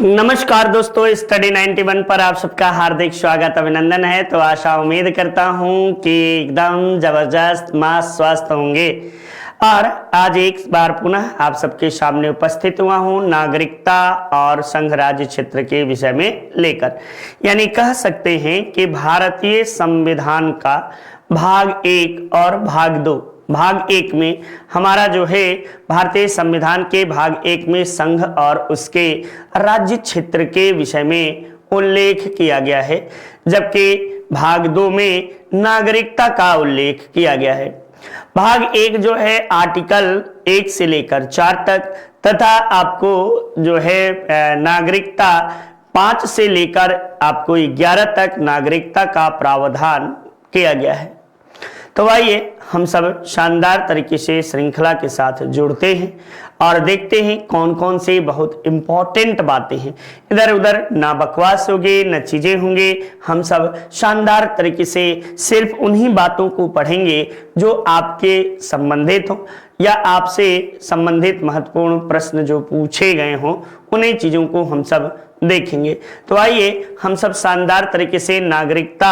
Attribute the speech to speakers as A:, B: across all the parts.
A: नमस्कार दोस्तों, स्टडी 91 पर आप सबका हार्दिक स्वागत अभिनंदन है। तो आशा उम्मीद करता हूं कि एकदम जबरदस्त मस्त स्वस्थ होंगे। और आज एक बार पुनः आप सबके सामने उपस्थित हुआ हूं नागरिकता और संघ राज्य क्षेत्र के विषय में लेकर, यानी कह सकते हैं कि भारतीय संविधान का भाग 1 और भाग 2। भाग 1 में हमारा जो है भारतीय संविधान के भाग 1 में संघ और उसके राज्य क्षेत्र के विषय में उल्लेख किया गया है, जबकि भाग 2 में नागरिकता का उल्लेख किया गया है। भाग 1 जो है आर्टिकल 1 से लेकर 4 तक तथा आपको जो है नागरिकता 5 से लेकर आपको 11 तक नागरिकता का प्रावधान किया गया है। तो आइए हम सब शानदार तरीके से श्रृंखला के साथ जुड़ते हैं और देखते हैं कौन कौन से बहुत इंपॉर्टेंट बातें हैं। इधर उधर ना बकवास होंगे न चीजें होंगे, हम सब शानदार तरीके से सिर्फ उन्हीं बातों को पढ़ेंगे जो आपके संबंधित हो या आपसे संबंधित महत्वपूर्ण प्रश्न जो पूछे गए हों, उन्हीं चीजों को हम सब देखेंगे। तो आइए हम सब शानदार तरीके से नागरिकता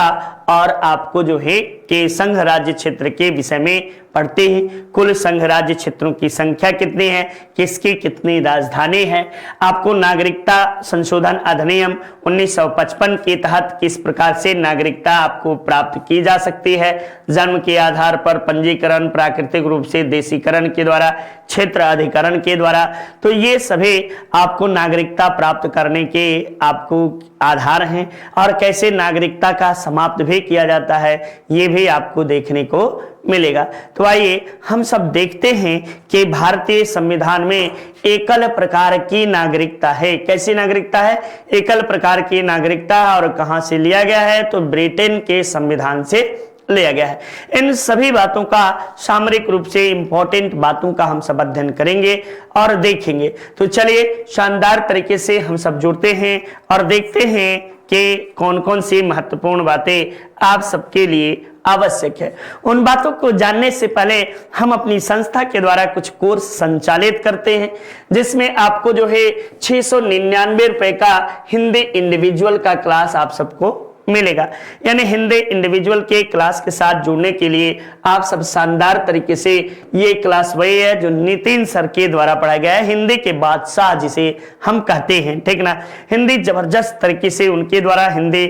A: और आपको जो है कि संघ राज्य क्षेत्र के विषय में पढ़ते हैं। कुल संघ राज्य क्षेत्रों की संख्या कितनी है, किसकी कितनी राजधानी है, आपको नागरिकता संशोधन अधिनियम 1955 के तहत किस प्रकार से नागरिकता आपको प्राप्त की जा सकती है, जन्म के आधार पर, पंजीकरण, प्राकृतिक रूप से देशीकरण के द्वारा, क्षेत्र अधिकरण के द्वारा। तो ये सभी आपको नागरिकता प्राप्त करने के आपको आधार हैं और कैसे नागरिकता का समाप्त भी किया जाता है ये भी आपको देखने को मिलेगा। तो आइए हम सब देखते हैं कि भारतीय संविधान में एकल प्रकार की नागरिकता है। कैसी नागरिकता है? एकल प्रकार की नागरिकता। और कहां से लिया गया है? तो ब्रिटेन के संविधान से लिया गया है। इन सभी बातों का सामरिक रूप से इंपॉर्टेंट बातों का हम सब अध्ययन करेंगे और देखेंगे। तो चलिए शानदार तरीके से हम सब जुड़ते हैं और देखते हैं कि कौन कौन सी महत्वपूर्ण बातें आप सबके लिए आवश्यक है। उन बातों को जानने से पहले हम अपनी संस्था के द्वारा कुछ कोर्स संचालित करते हैं, जिसमें आपको जो है 699 रुपए का हिंदी इंडिविजुअल का क्लास आप सबको मिलेगा। यानी हिंदी इंडिविजुअल के क्लास के साथ जुड़ने के लिए आप सब शानदार तरीके से, ये क्लास वही है जो नितिन सर के द्वारा पढ़ाया गया है, हिंदी के बादशाह जिसे हम कहते हैं, ठीक ना। हिंदी जबरदस्त तरीके से उनके द्वारा हिंदी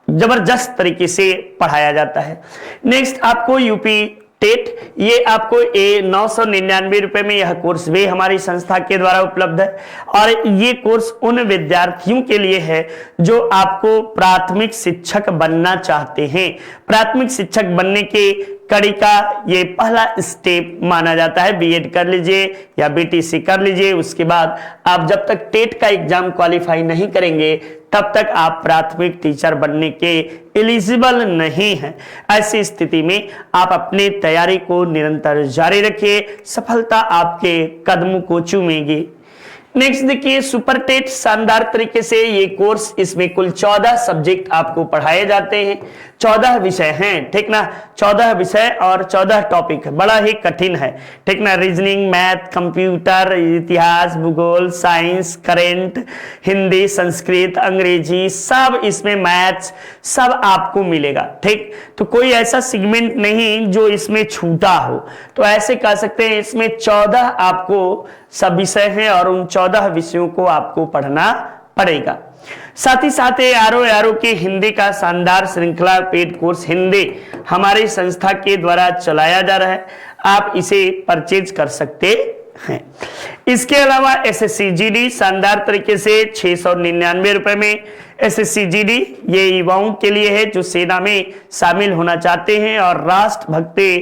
A: जबरदस्त तरीके से पढ़ाया जाता है। नेक्स्ट आपको यूपी टेट, ये आपको 999 रुपए में यह कोर्स भी हमारी संस्था के द्वारा उपलब्ध है। और ये कोर्स उन विद्यार्थियों के लिए है जो आपको प्राथमिक शिक्षक बनना चाहते हैं। प्राथमिक शिक्षक बनने के कड़ी का ये पहला स्टेप माना जाता है। बीएड कर लीजिए या बीटीसी कर लीजिए, उसके बाद आप जब तक टेट का एग्जाम क्वालिफाई नहीं करेंगे तब तक आप प्राथमिक टीचर बनने के एलिजिबल नहीं हैं। ऐसी स्थिति में आप अपनी तैयारी को निरंतर जारी रखिए, सफलता आपके कदमों को चूमेगी। नेक्स्ट देखिए सुपर टेट, शानदार तरीके से ये कोर्स, इसमें कुल 14 सब्जेक्ट आपको पढ़ाए जाते हैं। 14 विषय हैं, ठीक ना। 14 विषय और 14 टॉपिक, बड़ा ही कठिन है, ठीक ना। रीजनिंग, मैथ, कंप्यूटर, इतिहास, भूगोल, साइंस, करेंट, हिंदी, संस्कृत, अंग्रेजी, सब इसमें मैथ्स सब आपको मिलेगा, ठीक। तो कोई ऐसा सेगमेंट नहीं जो इसमें छूटा हो। तो ऐसे कह सकते हैं इसमें 14 आपको सब विषय हैं और उन 14 विषयों को आपको पढ़ना पड़ेगा। साथ ही साथ आरो के हिंदी का शानदार श्रृंखला पेड कोर्स हिंदी हमारी संस्था के द्वारा चलाया जा रहा है, आप इसे परचेज कर सकते हैं। इसके अलावा एसएससी जीडी शानदार तरीके से 699 रुपए में। एसएससी जीडी ये युवाओं के लिए है जो सेना में शामिल होना चाहते हैं और राष्ट्रभक्ति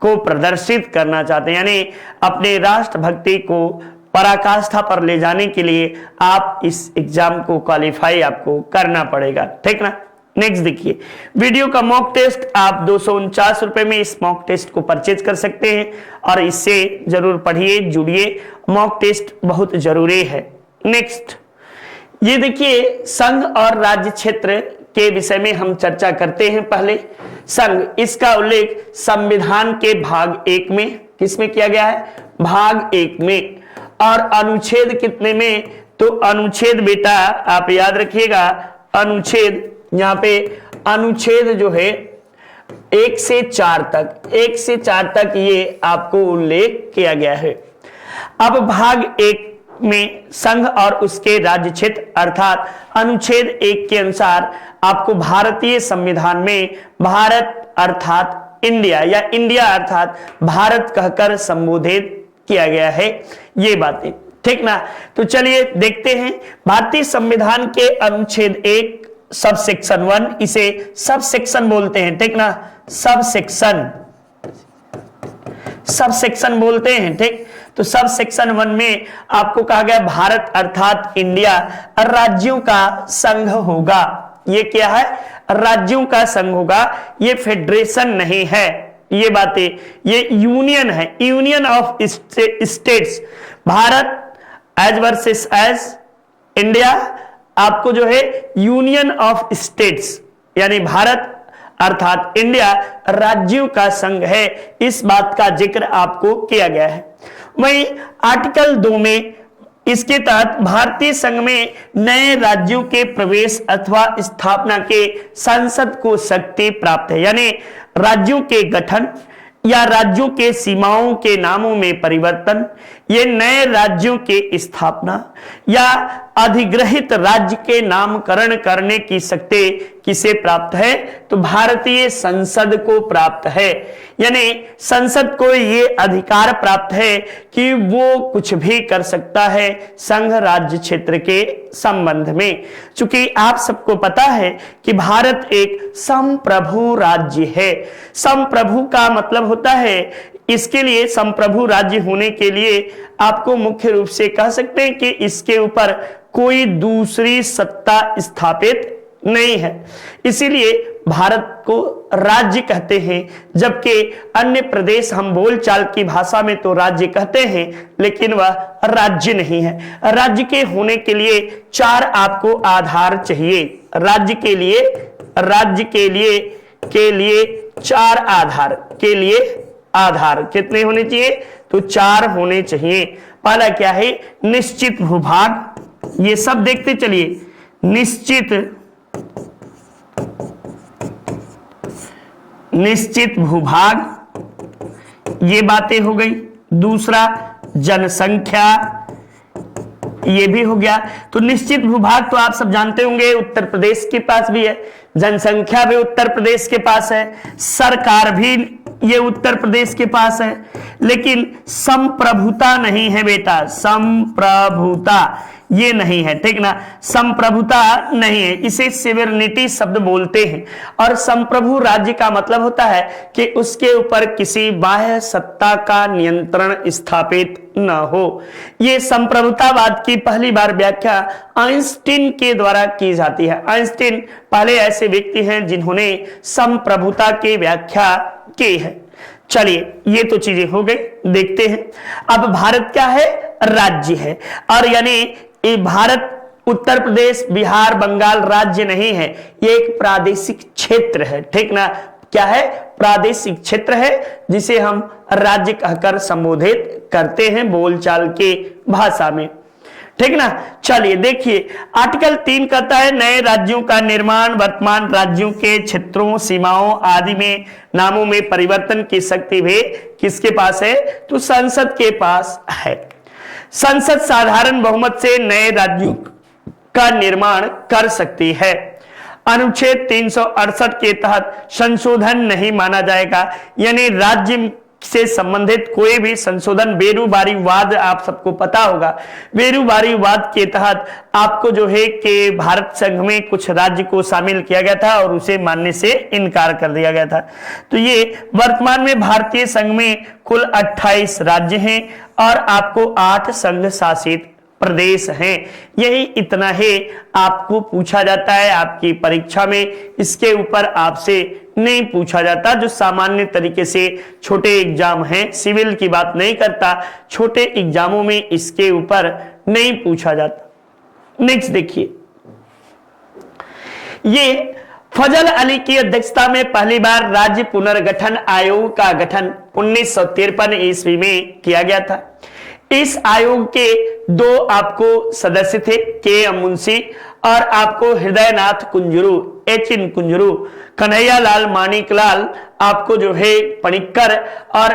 A: को प्रदर्शित करना चाहते हैं, यानी अपने राष्ट्रभक्ति को पराकाष्ठा पर ले जाने के लिए आप इस एग्जाम को क्वालिफाई आपको करना पड़ेगा, ठीक ना। नेक्स्ट देखिए वीडियो का मॉक टेस्ट, आप 249 रुपए में इस मॉक टेस्ट को परचेज कर सकते हैं और इससे जरूर पढ़िए, जुड़िए, मॉक टेस्ट बहुत जरूरी है। नेक्स्ट ये देखिए संघ और राज्य क्षेत्र के विषय में हम चर्चा करते हैं। पहले संघ, इसका उल्लेख संविधान के भाग 1 में किसमें किया गया है? भाग 1 में। और अनुच्छेद कितने में? तो अनुच्छेद बेटा आप याद रखिएगा, अनुच्छेद यहां पे अनुच्छेद जो है 1 से 4 तक, 1 से 4 तक ये आपको उल्लेख किया गया है। अब भाग 1 में संघ और उसके राज्य क्षेत्र अर्थात अनुच्छेद 1 के अनुसार आपको भारतीय संविधान में भारत अर्थात इंडिया या इंडिया अर्थात भारत कहकर संबोधित किया गया है, ये बातें, ठीक ना। तो चलिए देखते हैं भारतीय संविधान के अनुच्छेद 1 सब सेक्शन 1, इसे सब सेक्शन बोलते हैं, ठीक ना, सब सेक्शन बोलते हैं, ठीक। तो सब सेक्शन 1 में आपको कहा गया भारत अर्थात इंडिया राज्यों का संघ होगा। ये क्या है? राज्यों का संघ होगा, ये फेडरेशन नहीं है, ये बातें, ये यूनियन है, union of states. Bharat as versus as India आपको जो है यूनियन ऑफ स्टेट्स यानी भारत अर्थात इंडिया राज्यों का संघ है, इस बात का जिक्र आपको किया गया है। वहीं आर्टिकल 2 में इसके तहत भारतीय संघ में नए राज्यों के प्रवेश अथवा स्थापना के संसद को शक्ति प्राप्त है, यानी राज्यों के गठन या राज्यों के सीमाओं के नामों में परिवर्तन, ये नए राज्यों के स्थापना या अधिग्रहित राज्य के नामकरण करने की शक्ति किसे प्राप्त है? तो भारतीय संसद को प्राप्त है, यानी संसद को ये अधिकार प्राप्त है कि वो कुछ भी कर सकता है संघ राज्य क्षेत्र के संबंध में। चूंकि आप सबको पता है कि भारत एक संप्रभु राज्य है। संप्रभु का मतलब होता है, इसके लिए संप्रभु राज्य होने के लिए आपको मुख्य रूप से कह सकते हैं कि इसके ऊपर कोई दूसरी सत्ता स्थापित नहीं है, इसीलिए भारत को राज्य कहते हैं, जबकि अन्य प्रदेश हम बोलचाल की भाषा में तो राज्य कहते हैं, लेकिन वह राज्य नहीं है। राज्य के होने के लिए 4 आपको आधार चाहिए। राज्य के लिए 4 आधार कितने होने चाहिए? तो 4 होने चाहिए। पहला क्या है? निश्चित भूभाग, ये सब देखते चलिए, निश्चित भूभाग, ये बातें हो गई। दूसरा जनसंख्या, ये भी हो गया। तो निश्चित भूभाग तो आप सब जानते होंगे उत्तर प्रदेश के पास भी है, जनसंख्या भी उत्तर प्रदेश के पास है, सरकार भी ये उत्तर प्रदेश के पास है, लेकिन संप्रभुता नहीं है बेटा, संप्रभुता ये नहीं है, ठीक ना, संप्रभुता नहीं है, इसे सिवरनिटी शब्द बोलते हैं। और संप्रभु राज्य का मतलब होता है कि उसके ऊपर किसी बाह्य सत्ता का नियंत्रण स्थापित न हो। ये संप्रभुतावाद की पहली बार व्याख्या आइंस्टीन के द्वारा की जाती है। आइंस्टीन पहले ऐसे व्यक्ति हैं जिन्होंने संप्रभुता की व्याख्या की है। चलिए ये तो चीजें हो गई, देखते हैं अब भारत क्या है? राज्य है। और यानी ये भारत उत्तर प्रदेश बिहार बंगाल राज्य नहीं है, ये एक प्रादेशिक क्षेत्र है, ठीक ना। क्या है? प्रादेशिक क्षेत्र है, जिसे हम राज्य कहकर संबोधित करते हैं बोलचाल के भाषा में, ठीक ना। चलिए देखिए आर्टिकल 3 कहता है नए राज्यों का निर्माण वर्तमान राज्यों के क्षेत्रों सीमाओं आदि में नामों में परिवर्तन की शक्ति भी किसके पास है? तो संसद के पास है। संसद साधारण बहुमत से नए राज्यों का निर्माण कर सकती है। अनुच्छेद 368 के तहत संशोधन नहीं माना जाएगा, यानी राज्य से संबंधित कोई भी संशोधन, बेरूबारीवाद आप सबको पता होगा, बेरूबारीवाद के तहत आपको जो है कि भारत संघ में कुछ राज्य को शामिल किया गया था और उसे मानने से इनकार कर दिया गया था। तो ये वर्तमान में भारतीय संघ में कुल 28 राज्य हैं और आपको 8 संघ शासित प्रदेश हैं। यही इतना ही आपको पूछा जाता है आपकी परीक्षा में, इसके ऊपर आपसे नहीं पूछा जाता। जो सामान्य तरीके से छोटे एग्जाम हैं, सिविल की बात नहीं करता, छोटे एग्जामों में इसके ऊपर नहीं पूछा जाता। नेक्स्ट देखिए, ये फजल अली की अध्यक्षता में पहली बार राज्य पुनर्गठन आयोग का गठन 1953 ईस्वी में किया गया था। इस आयोग के 2 आपको सदस्य थे, के मुंशी और आपको हृदयनाथ कुंजरू, एच.एन. कुंजरू, कन्हैया लाल माणिकलाल आपको जो है पणिक्कर और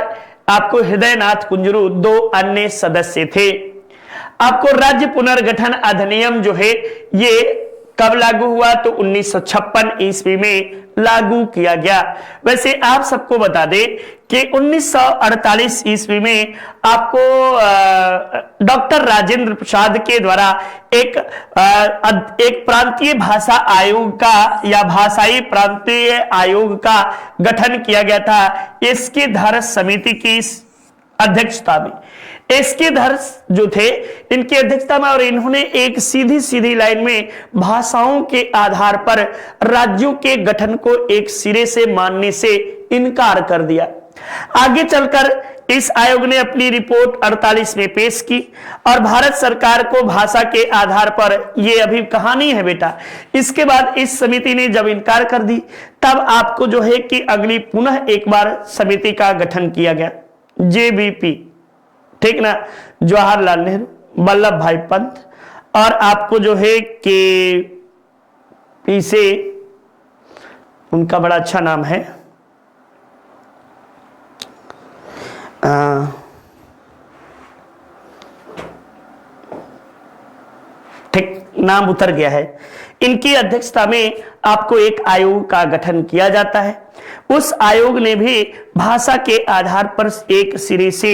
A: आपको हृदयनाथ कुंजरू 2 अन्य सदस्य थे। आपको राज्य पुनर्गठन अधिनियम जो है ये कब लागू हुआ? तो 1956 ईस्वी में लागू किया गया। वैसे आप सबको बता दें कि 1948 ईस्वी में आपको डॉक्टर राजेंद्र प्रसाद के द्वारा एक प्रांतीय भाषा आयोग का या भाषाई प्रांतीय आयोग का गठन किया गया था, इसकी धर समिति की अध्यक्षता में। इसके धर जो थे इनकी अध्यक्षता में, और इन्होंने एक सीधी सीधी लाइन में भाषाओं के आधार पर राज्यों के गठन को एक सिरे से मानने से इनकार कर दिया। आगे चलकर इस आयोग ने अपनी रिपोर्ट 48 में पेश की और भारत सरकार को भाषा के आधार पर, ये अभी कहानी है बेटा, इसके बाद इस समिति ने जब इनकार कर दी तब आपको जो है कि अगली पुनः एक बार समिति का गठन किया गया, JVP, ठीक ना, जवाहरलाल नेहरू, वल्लभ भाई पंत, और आपको जो है कि पीछे उनका बड़ा अच्छा नाम है, ठीक नाम उतर गया है। इनकी अध्यक्षता में आपको एक आयोग का गठन किया जाता है। उस आयोग ने भी भाषा के आधार पर एक सिरे से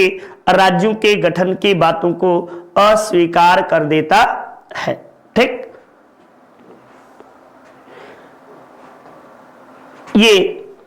A: राज्यों के गठन की बातों को अस्वीकार कर देता है। ठीक, ये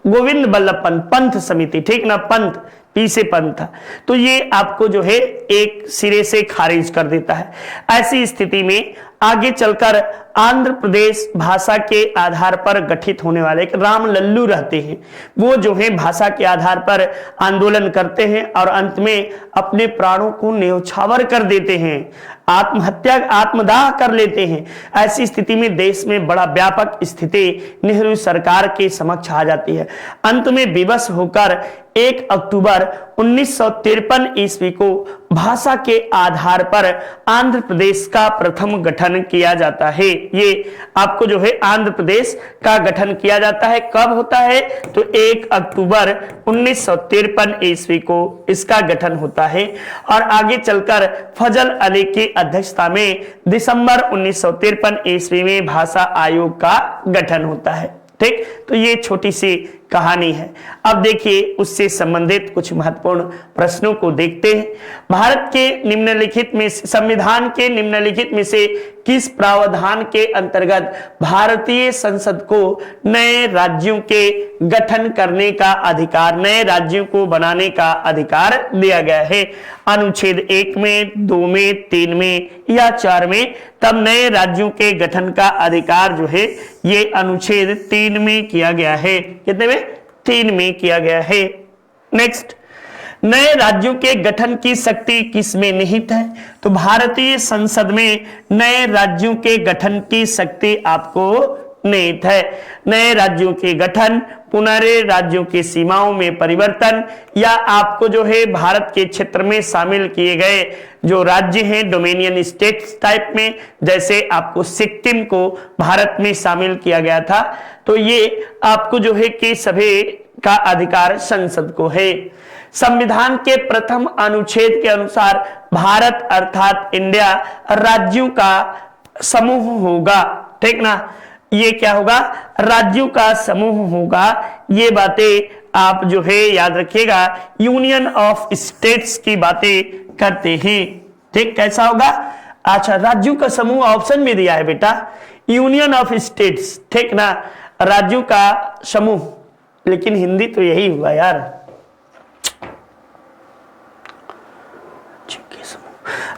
A: गोविंद बल्लभ पंत समिति, ठीक ना, पंत पीछे पंत था, तो ये आपको जो है एक सिरे से खारिज कर देता है। ऐसी स्थिति में आगे चलकर आंध्र प्रदेश भाषा के आधार पर गठित होने वाले एक राम लल्लू रहते हैं, वो जो है भाषा के आधार पर आंदोलन करते हैं और अंत में अपने प्राणों को न्यौछावर कर देते हैं, आत्महत्या आत्मदाह कर लेते हैं। ऐसी स्थिति में देश में बड़ा व्यापक स्थिति नेहरू सरकार के समक्ष आ जाती है। अंत में विवश होकर 1 अक्टूबर 1953 ईस्वी को भाषा के आधार पर आंध्र प्रदेश का प्रथम गठन किया जाता है। ये आपको जो है आंध्र प्रदेश का गठन किया जाता है। कब होता है? तो 1 अक्टूबर 1953 ईस्वी को इसका गठन होता है और आगे चलकर फजल अली की अध्यक्षता में दिसंबर 1953 ईस्वी में भाषा आयोग का गठन होता है। ठीक, तो ये छोटी सी कहानी है। अब देखिए उससे संबंधित कुछ महत्वपूर्ण प्रश्नों को देखते हैं। भारत के निम्नलिखित में, संविधान के निम्नलिखित में से किस प्रावधान के अंतर्गत भारतीय संसद को नए राज्यों के गठन करने का अधिकार, नए राज्यों को बनाने का अधिकार दिया गया है? अनुच्छेद 1 में, 2 में, 3 में या 4 में? तब नए राज्यों के गठन का अधिकार जो है ये अनुच्छेद 3 में किया गया है। कितने में? 3 में किया गया है। नेक्स्ट, नए राज्यों के गठन की शक्ति किस में निहित है? तो भारतीय संसद में नए राज्यों के गठन की शक्ति आपको निहित है। नए राज्यों के गठन, पुनः राज्यों की सीमाओं में परिवर्तन, या आपको जो है भारत के क्षेत्र में शामिल किए गए जो राज्य हैं डोमिनियन स्टेट्स टाइप में, जैसे आपको सिक्किम को भारत में शामिल किया गया था, तो ये आपको जो है कि सभी का अधिकार संसद को है। संविधान के प्रथम अनुच्छेद के अनुसार भारत अर्थात इंडिया राज्यों का समूह होगा। ठीक ना, ये क्या होगा? राज्यों का समूह होगा। ये बातें आप जो है याद रखिएगा, यूनियन ऑफ स्टेट्स की बातें करते हैं। ठीक, कैसा होगा? अच्छा, राज्यों का समूह ऑप्शन में दिया है बेटा, यूनियन ऑफ स्टेट्स, ठीक ना, राज्यों का समूह, लेकिन हिंदी तो यही हुआ यार,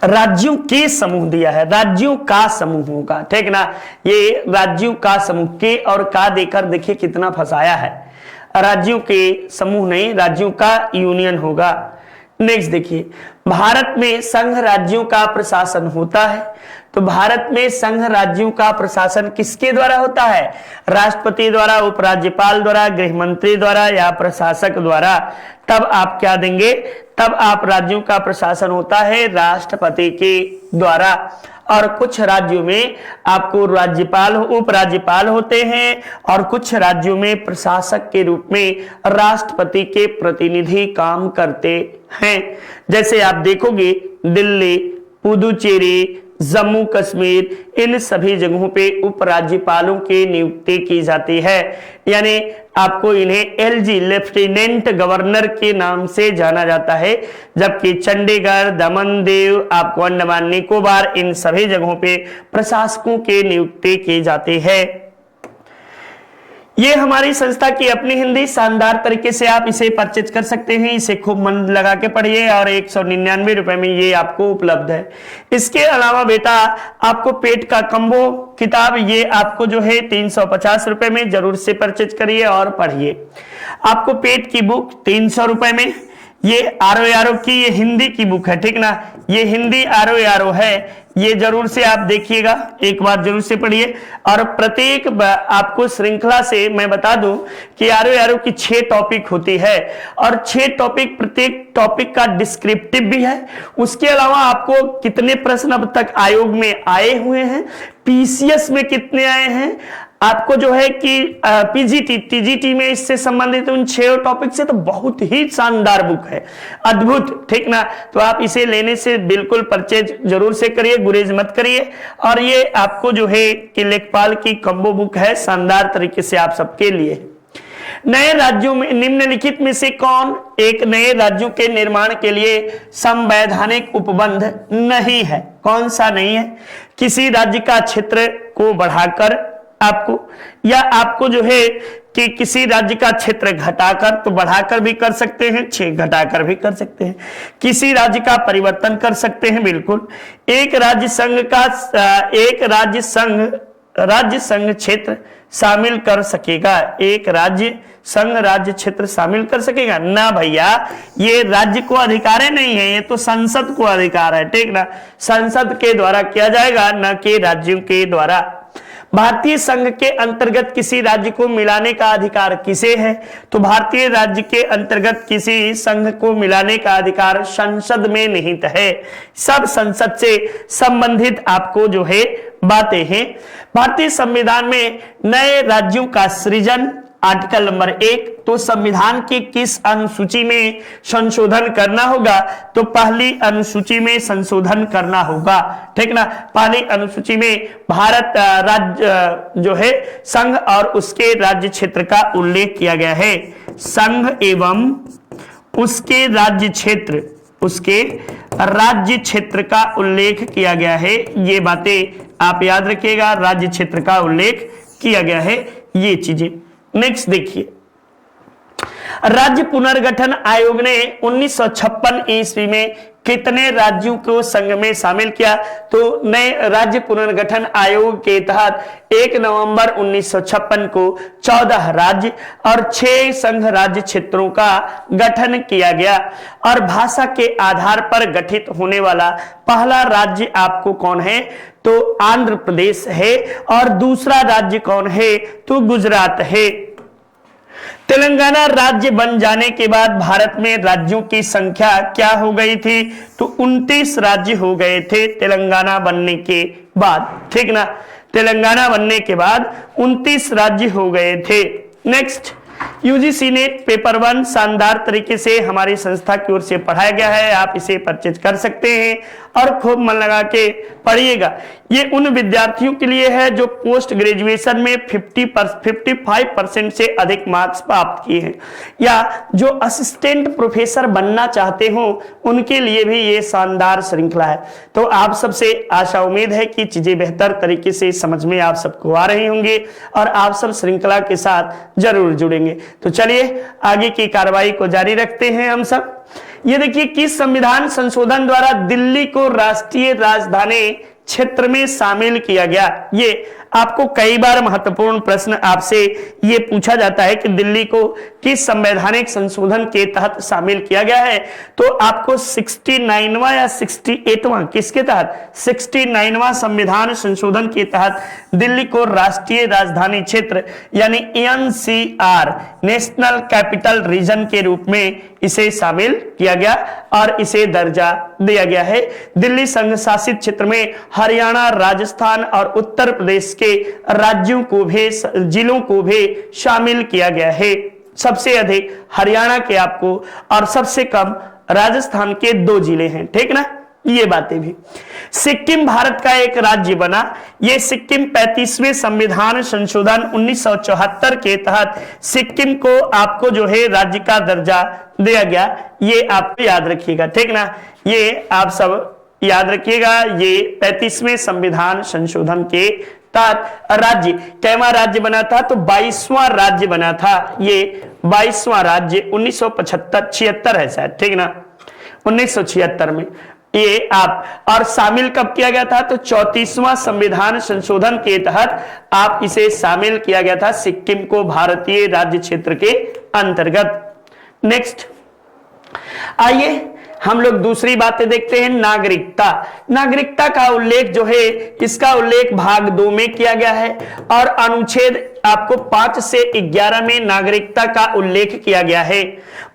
A: राज्यों के समूह दिया है, राज्यों का समूह होगा। ठीक ना, ये राज्यों का समूह, के और का देकर देखिए कितना फंसाया है। राज्यों के समूह नहीं, राज्यों का यूनियन होगा। नेक्स्ट देखिए, भारत में संघ राज्यों का प्रशासन होता है। तो भारत में संघ राज्यों का प्रशासन किसके द्वारा होता है? राष्ट्रपति द्वारा, उपराज्यपाल द्वारा, गृह मंत्री द्वारा या प्रशासक द्वारा? तब आप क्या देंगे, तब आप राज्यों का प्रशासन होता है राष्ट्रपति के द्वारा। और कुछ राज्यों में आपको राज्यपाल उपराज्यपाल होते हैं और कुछ राज्यों में प्रशासक के रूप में राष्ट्रपति के प्रतिनिधि काम करते हैं। जैसे आप देखोगे दिल्ली, पुदुचेरी, जम्मू कश्मीर, इन सभी जगहों पे उपराज्यपालों की नियुक्ति की जाती है, यानी आपको इन्हें एलजी लेफ्टिनेंट गवर्नर के नाम से जाना जाता है। जबकि चंडीगढ़, दमन दीव, आपको अंडमान निकोबार, इन सभी जगहों पे प्रशासकों की नियुक्ति की जाती है। ये हमारी संस्था की अपनी हिंदी, शानदार तरीके से आप इसे परचेज कर सकते हैं। इसे खूब मन लगा के पढ़िए और 199 रुपए में ये आपको उपलब्ध है। इसके अलावा बेटा आपको पेट का कंबो किताब, ये आपको जो है 350 रुपए में जरूर से परचेज करिए और पढ़िए। आपको पेट की बुक 300 रुपए में, ये आरो की ये हिंदी की बुक है, ठीक ना, ये हिंदी आरो है, ये जरूर से आप देखिएगा, एक बार जरूर से पढ़िए। और प्रत्येक आपको श्रृंखला से मैं बता दूं कि आरो की 6 टॉपिक होती है और 6 टॉपिक, प्रत्येक टॉपिक का डिस्क्रिप्टिव भी है। उसके अलावा आपको कितने प्रश्न अब तक आयोग में आए हुए हैं, पीसीएस में कितने आए हैं, आपको जो है कि पीजीटी टीजीटी में इससे संबंधित उन 6 टॉपिक से, तो बहुत ही शानदार बुक है, अद्भुत, ठीक ना। तो आप इसे लेने से बिल्कुल परचेज जरूर से करिए, गुरेज मत करिए। और ये आपको जो है कि लेखपाल की कंबो बुक है, शानदार तरीके से आप सबके लिए। नए राज्यों में निम्नलिखित में से कौन एक नए राज्यों के निर्माण के लिए संवैधानिक उपबंध नहीं है? कौन सा नहीं है? किसी राज्य का क्षेत्र को बढ़ाकर आपको, या आपको जो है कि किसी राज्य का क्षेत्र घटाकर, तो बढ़ाकर भी कर सकते हैं, 6 घटाकर भी कर सकते हैं। किसी राज्य का परिवर्तन कर सकते हैं, बिल्कुल। एक राज्य संघ क्षेत्र शामिल कर सकेगा, एक राज्य संघ राज्य क्षेत्र शामिल कर सकेगा ना भैया, ये राज्य को अधिकार नहीं है, ये तो संसद को अधिकार है, ठीक ना। संसद के द्वारा किया जाएगा, न कि राज्यों के द्वारा। भारतीय संघ के अंतर्गत किसी राज्य को मिलाने का अधिकार किसे है? तो भारतीय राज्य के अंतर्गत किसी संघ को मिलाने का अधिकार संसद में निहित है। सब संसद से संबंधित आपको जो है बातें हैं। भारतीय संविधान में नए राज्यों का सृजन, आर्टिकल नंबर 1, तो संविधान की किस अनुसूची में संशोधन करना होगा? तो पहली अनुसूची में संशोधन करना होगा, ठीक ना। पहली अनुसूची में भारत राज्य जो है संघ और उसके राज्य क्षेत्र का उल्लेख किया गया है। संघ एवं उसके राज्य क्षेत्र का उल्लेख किया गया है। ये बातें आप याद रखिएगा, राज्य क्षेत्र का उल्लेख किया गया है, ये चीजें। नेक्स्ट देखिए, राज्य पुनर्गठन आयोग ने 1956 ईस्वी में कितने राज्यों को संघ में शामिल किया? तो नए राज्य पुनर्गठन आयोग के तहत 1 नवंबर 1956 को 14 राज्य और 6 संघ राज्य क्षेत्रों का गठन किया गया। और भाषा के आधार पर गठित होने वाला पहला राज्य आपको कौन है? तो आंध्र प्रदेश है। और दूसरा राज्य कौन है? तो गुजरात है। तेलंगाना राज्य बन जाने के बाद भारत में राज्यों की संख्या क्या हो गई थी? तो 29 राज्य हो गए थे तेलंगाना बनने के बाद, ठीक ना। तेलंगाना बनने के बाद 29 राज्य हो गए थे। नेक्स्ट, यूजीसी नेट पेपर 1 शानदार तरीके से हमारी संस्था की ओर से पढ़ाया गया है, आप इसे परचेज कर सकते हैं और खूब मन लगा के पढ़िएगा। ये उन विद्यार्थियों के लिए है जो पोस्ट ग्रेजुएशन में 55% से अधिक मार्क्स प्राप्त किए हैं, या जो असिस्टेंट प्रोफेसर बनना चाहते हो उनके लिए भी ये शानदार श्रृंखला है। तो आप सबसे आशा उम्मीद है कि चीजें बेहतर तरीके से समझ में आप सबको आ रही होंगी और आप सब श्रृंखला के साथ जरूर जुड़ेंगे। तो चलिए आगे की कार्रवाई को जारी रखते हैं हम सब। ये देखिए, किस संविधान संशोधन द्वारा दिल्ली को राष्ट्रीय राजधानी क्षेत्र में शामिल किया गया? ये आपको कई बार महत्वपूर्ण प्रश्न आपसे ये पूछा जाता है कि दिल्ली को किस संवैधानिक संशोधन के तहत शामिल किया गया है, तो आपको 69वां या 68वां, किसके तहत, 69वां संविधान संशोधन के तहत दिल्ली को राष्ट्रीय राजधानी क्षेत्र यानी एनसीआर, नेशनल कैपिटल रीजन के रूप में इसे शामिल किया गया और इसे दर्जा दिया गया है। दिल्ली संघ शासित क्षेत्र में हरियाणा, राजस्थान और उत्तर प्रदेश के राज्यों को भी, जिलों को भी शामिल किया गया है। सबसे अधिक हरियाणा के आपको और सबसे कम राजस्थान के 2 जिले हैं, ठीक ना, ये बातें भी। सिक्किम भारत का एक राज्य बना। ये सिक्किम 35वें संविधान संशोधन 1974 के तहत सिक्किम को आपको जो है राज्य का दर्जा दिया गया। ये आपको याद रखिएगा, ठीक ना, ये आप सब याद रखिएगा। ये 35वें संविधान संशोधन के तहत राज्य, कैवा राज्य बना था, तो 22वां राज्य बना था। ये 22वां राज्य 1976 है शायद, ठीक ना, 1976 में ये आप, और शामिल कब किया गया था, तो 34वां संविधान संशोधन के तहत आप इसे शामिल किया गया था सिक्किम को भारतीय राज्य क्षेत्र के अंतर्गत। नेक्स्ट आइए हम लोग दूसरी बातें देखते हैं। नागरिकता। नागरिकता का उल्लेख जो है, इसका उल्लेख भाग 2 में किया गया है और अनुच्छेद आपको 5 से 11 में नागरिकता का उल्लेख किया गया है।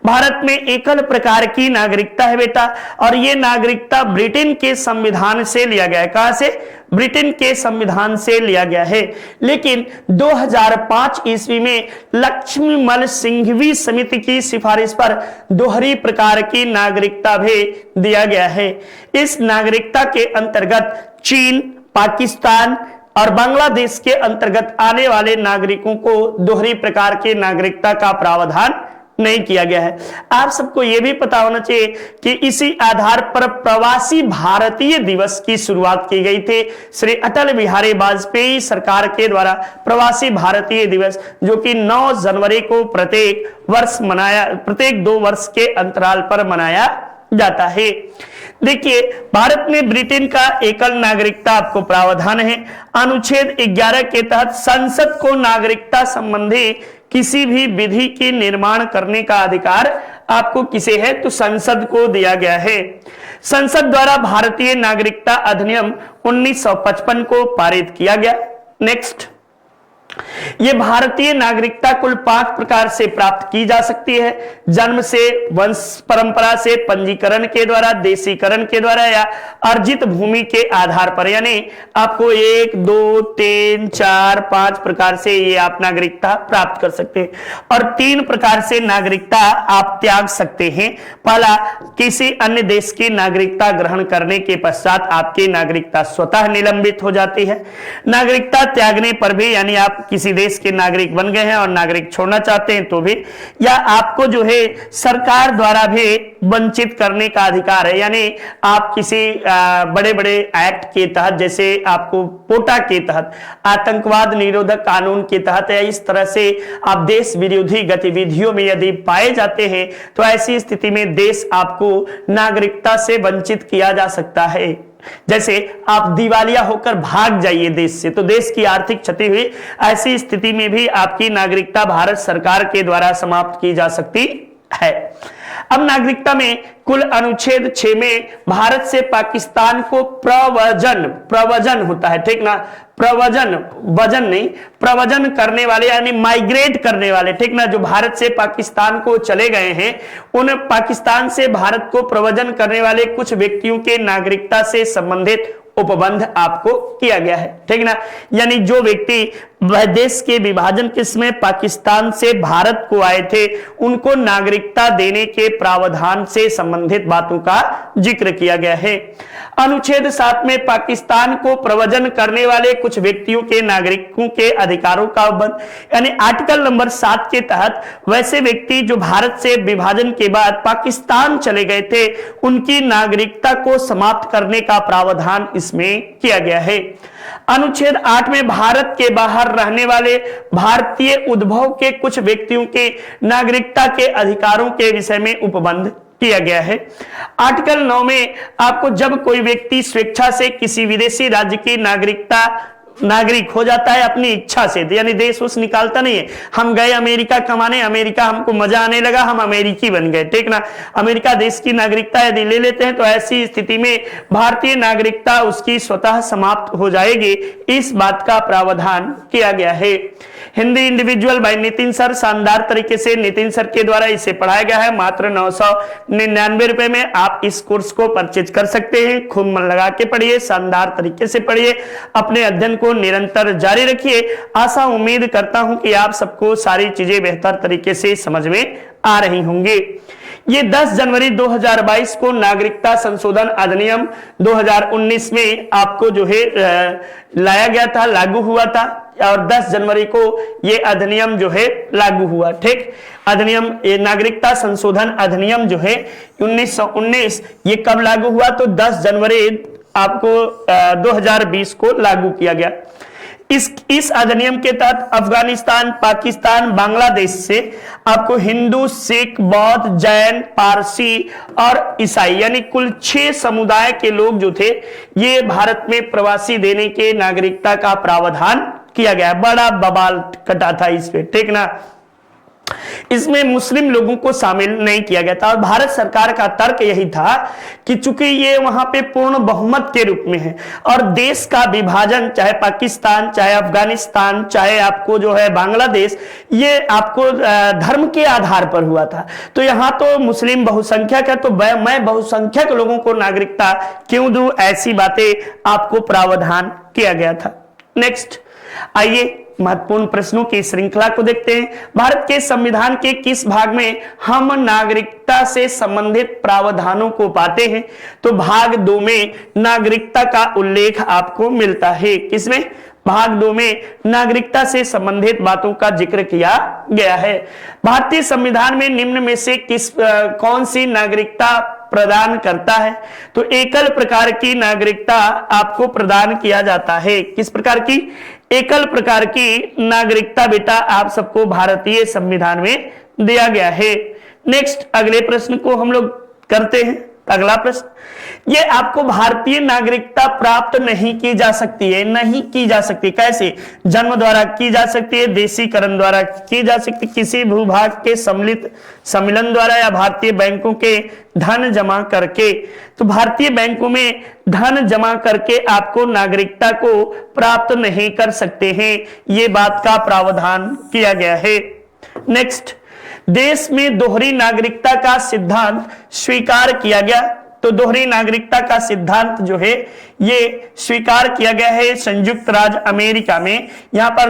A: भारत में एकल प्रकार की नागरिकता है बेटा, और ये नागरिकता ब्रिटेन के संविधान से लिया गया है। कहां से, ब्रिटेन के संविधान से लिया गया है। लेकिन 2005 ईस्वी में लक्ष्मीमल सिंघवी समिति की सिफारिश पर दोहरी प्रकार की नागरिकता भी दिया गया है। इस नागरिकता के अंतर्गत चीन, पाकिस्तान और बांग्लादेश के अंतर्गत आने वाले नागरिकों को दोहरी प्रकार की नागरिकता का प्रावधान नहीं किया गया है। आप सबको यह भी पता होना चाहिए कि इसी आधार पर प्रवासी भारतीय दिवस की शुरुआत की गई थी। श्री अटल बिहारी वाजपेयी सरकार के द्वारा प्रवासी भारतीय दिवस, जो कि 9 जनवरी को प्रत्येक 2 वर्ष के अंतराल पर मनाया जाता है। देखिए, भारत में ब्रिटेन का एकल नागरिकता आपको प्रावधान है। अनुच्छेद 11 के तहत संसद को नागरिकता संबंधी किसी भी विधि के निर्माण करने का अधिकार आपको किसे है, तो संसद को दिया गया है। संसद द्वारा भारतीय नागरिकता अधिनियम 1955 को पारित किया गया। नेक्स्ट, ये भारतीय नागरिकता कुल 5 प्रकार से प्राप्त की जा सकती है। जन्म से, वंश परंपरा से, पंजीकरण के द्वारा, देशीकरण के द्वारा या अर्जित भूमि के आधार पर। यानी आपको 1, 2, 3, 4, 5 प्रकार से ये आप नागरिकता प्राप्त कर सकते हैं और 3 प्रकार से नागरिकता आप त्याग सकते हैं। पहला, किसी अन्य देश की नागरिकता ग्रहण करने के पश्चात आपकी नागरिकता स्वतः निलंबित हो जाती है। नागरिकता त्यागने पर भी, यानी आप किसी देश के नागरिक बन गए हैं और नागरिक छोड़ना चाहते हैं तो भी, या आपको जो है सरकार द्वारा भी वंचित करने का अधिकार है। यानी आप किसी बड़े बड़े एक्ट के तहत, जैसे आपको पोटा के तहत, आतंकवाद निरोधक कानून के तहत, या इस तरह से आप देश विरोधी गतिविधियों में यदि पाए जाते हैं तो ऐसी स्थिति में देश आपको नागरिकता से वंचित किया जा सकता है। जैसे आप दिवालिया होकर भाग जाइए देश से, तो देश की आर्थिक क्षति हुई, ऐसी स्थिति में भी आपकी नागरिकता भारत सरकार के द्वारा समाप्त की जा सकती है। अब नागरिकता में कुल अनुच्छेद 6 में भारत से पाकिस्तान को प्रव्रजन होता है, ठीक ना, प्रव्रजन करने वाले यानी माइग्रेट करने वाले, ठीक ना, जो भारत से पाकिस्तान को चले गए हैं, उन पाकिस्तान से भारत को प्रव्रजन करने वाले कुछ व्यक्तियों के नागरिकता से संबंधित उपबंध आपको किया गया है, ठीक ना। यानी जो व्यक्ति देश के विभाजन के समय पाकिस्तान से भारत को आए थे, उनको नागरिकता देने के प्रावधान से संबंधित बातों का जिक्र किया गया है। अनुच्छेद 7 में पाकिस्तान को प्रव्रजन करने वाले कुछ व्यक्तियों के नागरिकों के अधिकारों का उपबंध, यानी आर्टिकल नंबर 7 के तहत वैसे व्यक्ति जो भारत से विभाजन के बाद पाकिस्तान चले गए थे, उनकी नागरिकता को समाप्त करने का प्रावधान इसमें किया गया है। अनुच्छेद 8 में भारत के बाहर रहने वाले भारतीय उद्भव के कुछ व्यक्तियों के नागरिकता के अधिकारों के विषय में उपबंध किया गया है। आर्टिकल 9 में आपको जब कोई व्यक्ति स्वेच्छा से किसी विदेशी राज्य की नागरिकता नागरिक हो जाता है अपनी इच्छा से, यानी देश उस निकालता नहीं है। हम गए अमेरिका कमाने, अमेरिका हमको मजा आने लगा, हम अमेरिकी बन गए, ठीक ना। अमेरिका देश की नागरिकता यदि ले लेते हैं तो ऐसी स्थिति में भारतीय नागरिकता उसकी स्वतः समाप्त हो जाएगी। इस बात का प्रावधान किया गया है। Hindi individual bye Nitin sir, शानदार तरीके से नितिन सर के द्वारा इसे पढ़ाया गया है। मात्र 999 रुपए में आप इस कोर्स को परचेज कर सकते हैं। खूब मन लगा के पढ़िए, शानदार तरीके से पढ़िए, अपने अध्ययन को निरंतर जारी रखिए। आशा उम्मीद करता हूं कि आप सबको सारी चीजें बेहतर तरीके से समझ में आ रही होंगी। ये 10 जनवरी 2022 को नागरिकता संशोधन अधिनियम 2019 में आपको जो है लाया गया था, लागू हुआ था, और 10 जनवरी को ये अधिनियम जो है लागू हुआ, ठीक। अधिनियम, ये नागरिकता संशोधन अधिनियम जो है 1919, ये कब लागू हुआ? तो 10 जनवरी आपको 2020 को लागू किया गया। इस अधिनियम के तहत अफगानिस्तान, पाकिस्तान, बांग्लादेश से आपको हिंदू, सिख, बौद्ध, जैन, पारसी और ईसाई यानी कुल 6 समुदाय के लोग जो थे ये भारत में प्रवासी देने के नागरिकता का प्रावधान किया गया। बड़ा बवाल कटा था इस पे, ठीक ना। इसमें मुस्लिम लोगों को शामिल नहीं किया गया था और भारत सरकार का तर्क यही था कि चूंकि ये वहां पे पूर्ण बहुमत के रूप में है और देश का विभाजन, चाहे पाकिस्तान, चाहे अफगानिस्तान, चाहे आपको जो है बांग्लादेश, ये आपको धर्म के आधार पर हुआ था। तो यहां तो मुस्लिम बहुसंख्यक है, तो मैं बहुसंख्यक लोगों को नागरिकता क्यों दूं, ऐसी बातें आपको प्रावधान किया गया था। नेक्स्ट आइए महत्वपूर्ण प्रश्नों की श्रृंखला को देखते हैं। भारत के संविधान के किस भाग में हम नागरिकता से संबंधित प्रावधानों को पाते हैं? तो भाग 2 में नागरिकता का उल्लेख आपको मिलता है। किसमें? भाग 2 में नागरिकता से संबंधित बातों का जिक्र किया गया है। भारतीय संविधान में निम्न में से कौन सी नागरिकता प्रदान करता है? तो एकल प्रकार की नागरिकता आपको प्रदान किया जाता है। किस प्रकार की? एकल प्रकार की नागरिकता बेटा आप सबको भारतीय संविधान में दिया गया है। नेक्स्ट अगले प्रश्न को हम लोग करते हैं। अगला प्रश्न, ये आपको भारतीय नागरिकता प्राप्त नहीं की जा सकती है। नहीं की जा सकती। कैसे? जन्म द्वारा की जा सकती है, देशीकरण द्वारा की जा सकती है, किसी भूभाग के सम्मिलित सम्मिलन द्वारा, या भारतीय बैंकों के धन जमा करके। तो भारतीय बैंकों में धन जमा करके आपको नागरिकता को प्राप्त नहीं कर सकते हैं, ये बात का प्रावधान किया गया है। नेक्स्ट, देश में दोहरी नागरिकता का सिद्धांत स्वीकार किया गया। तो दोहरी नागरिकता का सिद्धांत जो है ये स्वीकार किया गया है संयुक्त राज्य अमेरिका में। यहां पर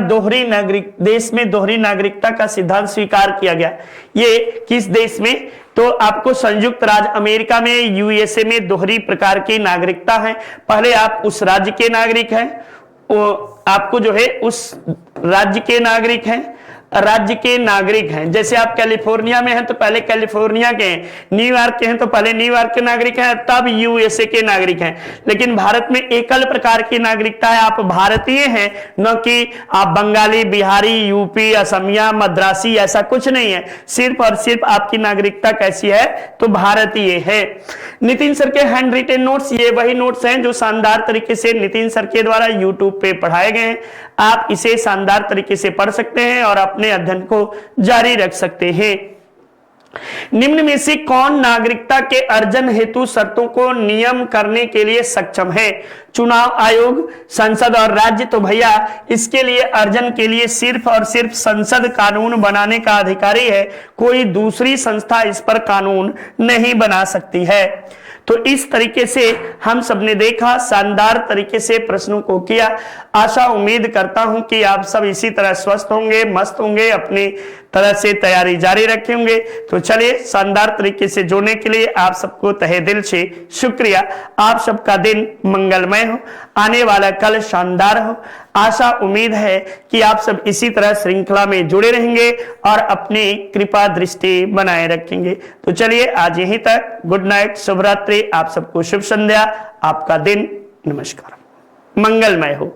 A: देश में दोहरी नागरिकता का सिद्धांत स्वीकार किया गया। ये किस देश में? तो आपको संयुक्त राज्य अमेरिका में, यूएसए में दोहरी प्रकार की नागरिकता है। पहले आप उस राज्य के नागरिक हैं, आपको जो है उस राज्य के नागरिक हैं। जैसे आप कैलिफोर्निया में हैं तो पहले कैलिफोर्निया के हैं, न्यूयॉर्क के हैं तो पहले न्यूयॉर्क के नागरिक हैं, तब यूएसए के नागरिक हैं। लेकिन भारत में एकल प्रकार की नागरिकता है, आप भारतीय हैं, न कि आप बंगाली, बिहारी, यूपी, असमिया, मद्रासी, ऐसा कुछ नहीं है। सिर्फ और सिर्फ आपकी नागरिकता कैसी है? तो भारतीय है। नितिन सर के हैंड रिटेन नोट्स, ये वही नोट्स हैं जो शानदार तरीके से नितिन सर के द्वारा यूट्यूब पे पढ़ाए गए हैं। आप इसे शानदार तरीके से पढ़ सकते हैं और अपने अध्ययन को जारी रख सकते हैं। निम्न में से कौन नागरिकता के अर्जन हेतु शर्तों को नियम करने के लिए सक्षम है? चुनाव आयोग, संसद और राज्य। तो भैया इसके लिए अर्जन के लिए सिर्फ और सिर्फ संसद कानून बनाने का अधिकारी है, कोई दूसरी संस्था इस पर कानून नहीं बना सकती है। तो इस तरीके से हम सबने देखा, शानदार तरीके से प्रश्नों को किया। आशा उम्मीद करता हूं कि आप सब इसी तरह स्वस्थ होंगे, मस्त होंगे, अपनी तरह से तैयारी जारी रखेंगे। तो चलिए, शानदार तरीके से जुड़ने के लिए आप सबको तहे दिल से शुक्रिया। आप सबका दिन मंगलमय हो, आने वाला कल शानदार हो। आशा उम्मीद है कि आप सब इसी तरह श्रृंखला में जुड़े रहेंगे और अपनी कृपा दृष्टि बनाए रखेंगे। तो चलिए आज यहीं तक। गुड नाइट, शुभ रात्रि, आप सबको शुभ संध्या, आपका दिन नमस्कार, मंगलमय हो।